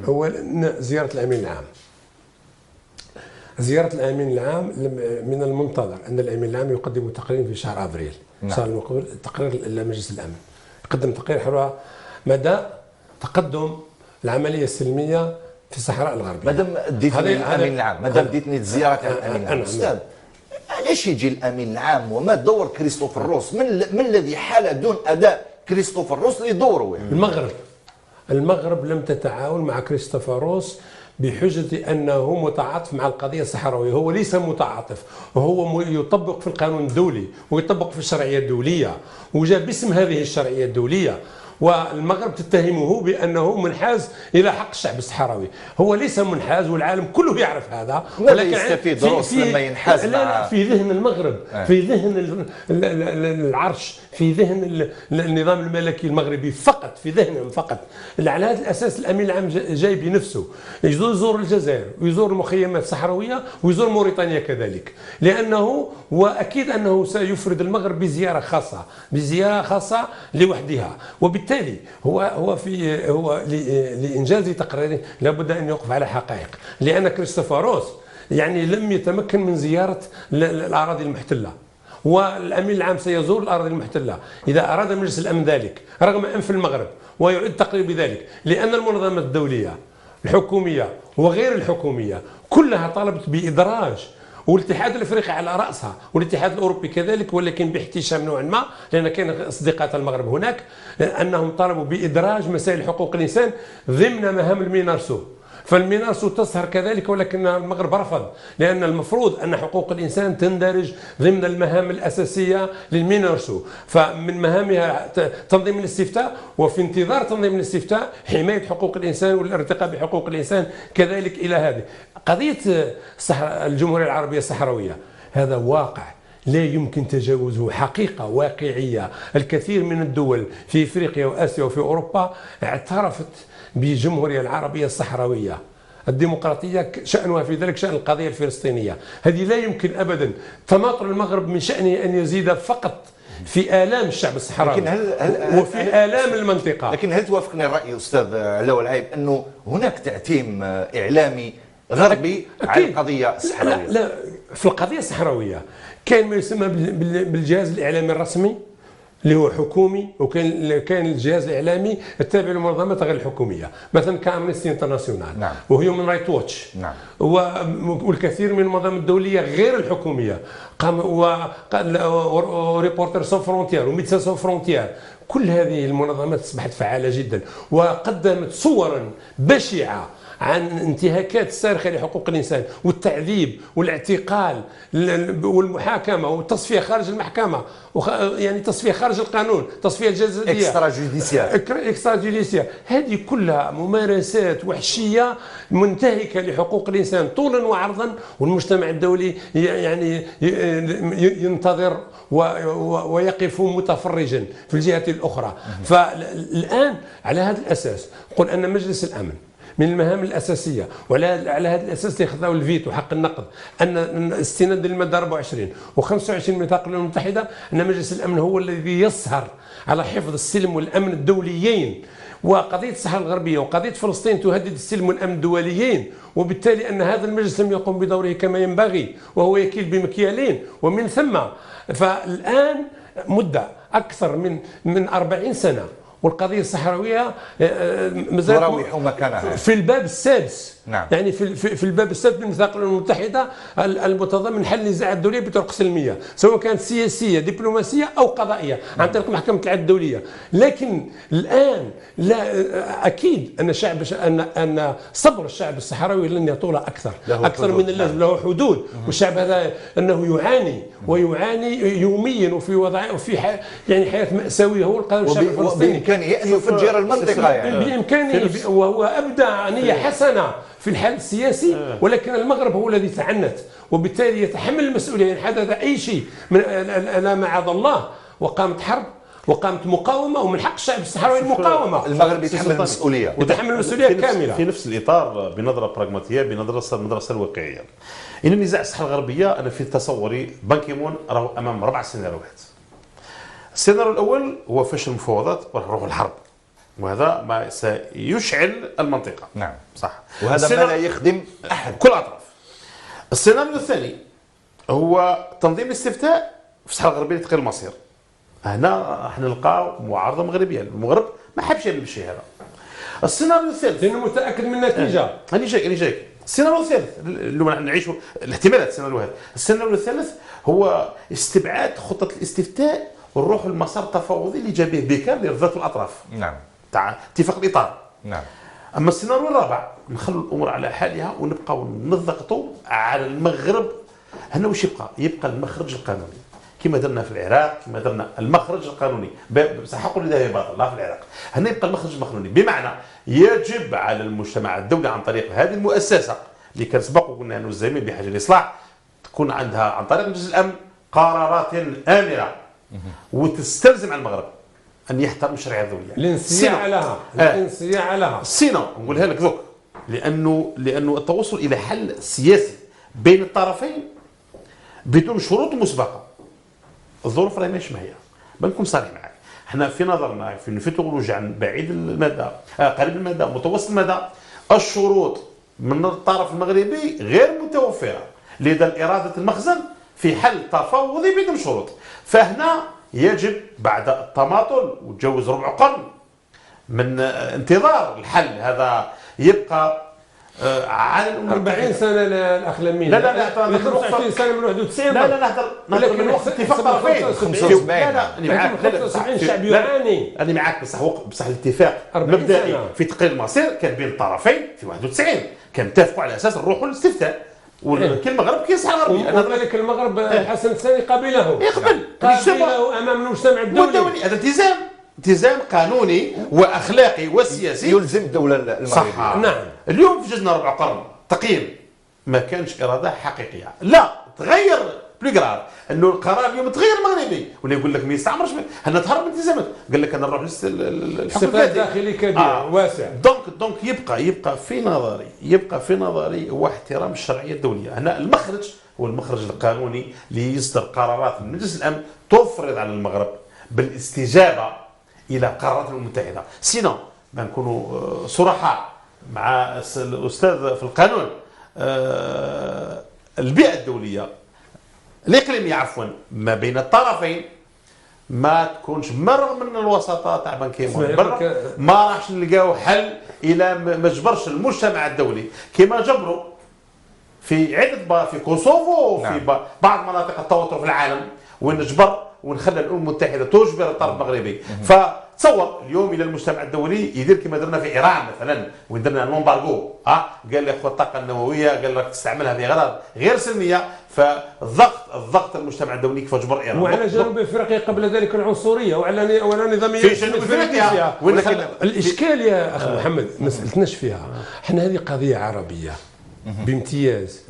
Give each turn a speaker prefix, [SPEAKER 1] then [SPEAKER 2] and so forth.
[SPEAKER 1] هو زيارة الأمين العام. زيارة الأمين العام من المنتظر أن الأمين العام يقدم تقرير في شهر أبريل. شهر المقبل تقرير لمجلس الأمن، يقدم تقرير حول مدى تقدم العملية السلمية في الصحراء الغربية.
[SPEAKER 2] مادام ديتني الأمين العام، مادام ديتني زيارة الأمين العام، أستاذ علاش يجي الأمين العام وما دور كريستوفر روس؟ من الذي حال دون أداء كريستوفر روس لدوره؟
[SPEAKER 1] المغرب لم تتعاون مع كريستوفر روس بحجة أنه متعاطف مع القضية الصحراوية. هو ليس متعاطف، وهو يطبق في القانون الدولي ويطبق في الشرعية الدولية، وجاء باسم هذه الشرعية الدولية. والمغرب تتهمه بأنه منحاز إلى حق الشعب الصحراوي. هو ليس منحاز والعالم كله يعرف هذا،
[SPEAKER 2] ولكن يستفيد روس لما ينحاز
[SPEAKER 1] لا في ذهن المغرب، في ذهن العرش، في ذهن النظام الملكي المغربي فقط، في ذهنهم فقط. على هذا الأساس الأمين العام جاي بنفسه يزور الجزائر ويزور المخيمات الصحراوية ويزور موريتانيا كذلك، لأنه وأكيد أنه سيفرد المغرب بزيارة خاصة لوحدها. وبالتالي هو لإنجاز تقريره لابد أن يوقف على حقائق، لأن كريستوفر روس يعني لم يتمكن من زيارة الأراضي المحتلة، والأمين العام سيزور الأراضي المحتلة إذا أراد مجلس الأمن ذلك رغم أنف المغرب، ويعد تقرير بذلك، لأن المنظمات الدولية الحكومية وغير الحكومية كلها طالبت بإدراج، والاتحاد الافريقي على راسها والاتحاد الاوروبي كذلك، ولكن باحتشام نوعا ما، لان كان اصدقاء المغرب هناك، انهم طالبوا بادراج مسائل حقوق الانسان ضمن مهام المينارسو. فالمينارسو تسهر كذلك، ولكن المغرب رفض، لان المفروض ان حقوق الانسان تندرج ضمن المهام الاساسيه للمينارسو. فمن مهامها تنظيم الاستفتاء، وفي انتظار تنظيم الاستفتاء حمايه حقوق الانسان والارتقاء بحقوق الانسان كذلك. الى هذه قضيه الجمهوريه العربيه الصحراويه، هذا واقع لا يمكن تجاوزه، حقيقة واقعية. الكثير من الدول في افريقيا واسيا وفي اوروبا اعترفت بالجمهورية العربية الصحراوية. الديمقراطية شأنها في ذلك شأن القضية الفلسطينية. هذه لا يمكن أبدا تماطل المغرب من شأنه أن يزيد فقط في آلام الشعب الصحراوي وفي آلام المنطقة.
[SPEAKER 2] لكن هل توافقني الرأي أستاذ علاء العايب أنه هناك تعتيم إعلامي غربي على القضية الصحراوية؟
[SPEAKER 1] لا، في القضية الصحراوية كان ما يسمى بالجهاز الإعلامي الرسمي اللي هو حكومي، وكان الجهاز الاعلامي التابع للمنظمات غير الحكوميه، مثلا كامنستي انترناسيونال،
[SPEAKER 2] نعم،
[SPEAKER 1] وهيومن رايت واتش،
[SPEAKER 2] نعم،
[SPEAKER 1] والكثير من المنظمات الدوليه غير الحكوميه، وريبورتر سون فرونتير وميدسان سون فرونتير. كل هذه المنظمات اصبحت فعاله جدا، وقدمت صورا بشعه عن انتهاكات صارخه لحقوق الانسان والتعذيب والاعتقال والمحاكمه والتصفيه خارج المحكمه، يعني تصفيه خارج القانون، تصفيه الجزائيه، اكسترا جوديسيال. هذه كلها ممارسات وحشيه منتهكه لحقوق الانسان طولا وعرضا، والمجتمع الدولي يعني ينتظر ويقف متفرجا في الجهه الاخرى. فالان على هذا الاساس نقول ان مجلس الامن من المهام الأساسية، وعلى هذا الأساس يخضعوا الفيتو حق النقد، أن استناد للمادة 24 و25 من ميثاق الأمم المتحدة، أن مجلس الأمن هو الذي يسهر على حفظ السلم والأمن الدوليين، وقضية الصحراء الغربية وقضية فلسطين تهدد السلم والأمن الدوليين، وبالتالي أن هذا المجلس لم يقم بدوره كما ينبغي، وهو يكيل بمكيالين. ومن ثم فالآن مدة أكثر من 40 سنة والقضية الصحراوية
[SPEAKER 2] تراوح مكانها
[SPEAKER 1] في الباب السادس.
[SPEAKER 2] نعم.
[SPEAKER 1] يعني في الباب السادس من ميثاق الأمم المتحدة المتضمن حل النزاعات الدولية بطرق سلمية، سواء كانت سياسية دبلوماسية أو قضائية عن طريق محكمة العدل الدولية. لكن الآن لا، أكيد أن أن صبر الشعب الصحراوي لن يطول أكثر من اللازم، له حدود. والشعب هذا أنه يعاني يوميا وفي يعني حياة مأساوية. هو الشعب الفلسطيني
[SPEAKER 2] بإمكانه أن يفجر المنطقة، يعني
[SPEAKER 1] بإمكانه، وهو أبدع نية حسنة في الحل السياسي، ولكن المغرب هو الذي تعنت، وبالتالي يتحمل المسؤولية إن حدث أي شيء لا معاذ الله، وقامت حرب وقامت مقاومة، ومن حق الشعب الصحراوي المقاومة.
[SPEAKER 2] المغرب يتحمل المسؤولية،
[SPEAKER 1] يتحمل المسؤولية كاملة
[SPEAKER 3] في نفس الإطار، بنظرة براغماتية، بنظرة الواقعية. إن النزاع الصحراء الغربية أنا في تصوري بان كيمون راهو أمام 4 سيناريوهات. السيناريو الأول هو فشل المفاوضات ونروحوا الحرب، وهذا ما سيشعل المنطقة.
[SPEAKER 2] نعم
[SPEAKER 3] صح.
[SPEAKER 2] وهذا ما لا يخدم أحد.
[SPEAKER 3] كل الأطراف. السيناريو الثاني هو تنظيم الاستفتاء في الساحة الغربية لتغيير المصير. هنا راح نلقاو معارضة مغربية، المغرب ما حبش يعمل بالشيء هذا. السيناريو الثالث
[SPEAKER 1] لانه متاكد من النتيجه.
[SPEAKER 3] راني جايك. السيناريو الثالث اللي نعيشوا الاحتمالات. السيناريو الثالث هو استبعاد خطة الاستفتاء والروح المسار التفاوضي اللي جا به بكار لرضاة الأطراف.
[SPEAKER 2] نعم.
[SPEAKER 3] تاع اتفاق الإطار.
[SPEAKER 2] نعم.
[SPEAKER 3] أما السيناريو الرابع نخلوا الأمور على حالها ونبقاو نضغطوا على المغرب. هنا واش يبقى المخرج القانوني كما درنا في العراق، كما درنا المخرج القانوني. بصح حقوا لي باطل لا في العراق. هنا يبقى المخرج القانوني، بمعنى يجب على المجتمع الدولي عن طريق هذه المؤسسه اللي كان سبق وقلنا انه الزميل بحاجه لاصلاح، تكون عندها عن طريق مجلس الامن قرارات امنه وتستلزم على المغرب ان يحترم الشريعه الدوليه.
[SPEAKER 1] الانصياع لها. الانصياع لها.
[SPEAKER 3] سينو نقولها لك ذوك، لانه التوصل الى حل سياسي بين الطرفين بدون شروط مسبقه. الظروف راهي ماشي ما هي. بنكون صريح معك، احنا في نظرنا في النفيتولوجيا عن بعيد المدى قريب المدى متوسط المدى الشروط من الطرف المغربي غير متوفره، لذا إرادة المخزن في حل تفاوضي بدون شروط. فهنا يجب بعد التماطل وتجوز ربع قرن من انتظار الحل هذا يبقى على
[SPEAKER 1] 40 سنه الاخ لمين.
[SPEAKER 3] لا
[SPEAKER 1] 25 سنه من 91.
[SPEAKER 3] لا نهضر من وقت اتفاق طرفين.
[SPEAKER 2] 75.
[SPEAKER 3] لا انا معاك.
[SPEAKER 1] 75 الشعب يعاني.
[SPEAKER 3] انا معاك بصح الاتفاق مبدئي في تقرير المصير كان بين الطرفين في 91 كان اتفقوا على اساس نروحوا للاستفتاء. وكل المغرب كيسعى الغربي.
[SPEAKER 1] انا ذلك المغرب حسن الثاني قبله.
[SPEAKER 3] يقبل
[SPEAKER 1] امام المجتمع الدولي.
[SPEAKER 3] هذا التزام قانوني واخلاقي وسياسي
[SPEAKER 2] يلزم الدوله المغربيه.
[SPEAKER 3] صح.
[SPEAKER 1] نعم.
[SPEAKER 3] اليوم في جزنا ربع قرن تقييم ما كانش اراده حقيقيه. لا تغير بليغراف انه القرار اليوم تغير المغربي ولا يقول لك ما يستعمرش هنا تهرب من التزامات. قال لك انا نروح
[SPEAKER 1] الحكم الداخلي كبير واسع.
[SPEAKER 3] دونك يبقى في نظري هو احترام الشرعيه الدوليه. هنا المخرج هو المخرج القانوني ليصدر قرارات من مجلس الامن تفرض على المغرب بالاستجابه الى قرارات الامم المتحده. سينو بنكونوا صرحاء مع الاستاذ في القانون. البيئه الدوليه الاقليميه عفوا ما بين الطرفين ما تكونش مره من الوساطه تاع بان كيمون ما راحش نلقاو حل الى ما جبرش المجتمع الدولي كما جبروا في عده في كوسوفو وفي بعض مناطق التوتر في العالم وين جبر ونخلى الامم المتحده تجبر الطرف المغربي. فتصور اليوم الى المجتمع الدولي يدير كما درنا في ايران مثلا وين درنا الامبارغو قال لك الطاقه النوويه قال لك تستعملها باغراض غير سلميه. فالضغط المجتمع الدولي كيف جبر ايران.
[SPEAKER 1] وعلى جنوب افريقيا قبل ذلك العنصريه وعلى نظاميه
[SPEAKER 3] في جنوب افريقيا.
[SPEAKER 1] ولكن الاشكال يا اخ محمد ما سالتناش فيها. احنا هذه قضيه عربيه بامتياز.